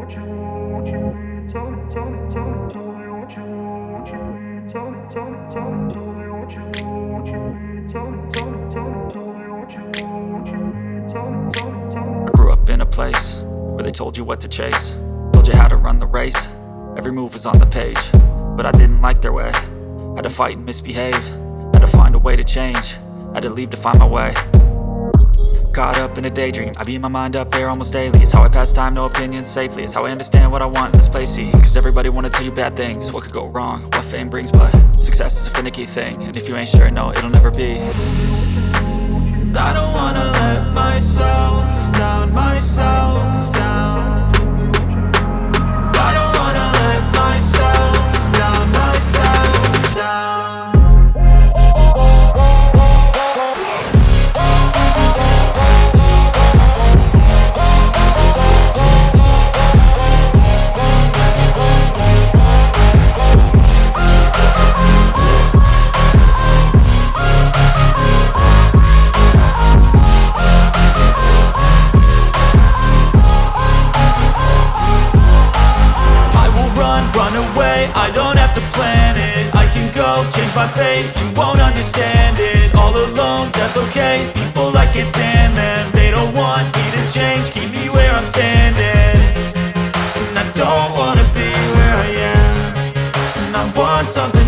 I grew up in a place where they told you what to chase, told you how to run the race. Every move was on the page, but I didn't like their way. Had to fight and misbehave, had to find a way to change, had to leave to find my way. Caught up in a daydream, I beat my mind up there almost daily. It's how I pass time, no opinions safely. It's how I understand what I want in this place, see. Cause everybody wanna tell you bad things, what could go wrong, what fame brings. But success is a finicky thing, and if you ain't sure, no, it'll never be. I don't wanna let myself down, myself down. I don't wanna let myself down, myself down. I don't have to plan it, I can go change my fate. You won't understand it, all alone, that's okay. People I can't stand them, they don't want me to change. Keep me where I'm standing, and I don't wanna be where I am. And I want something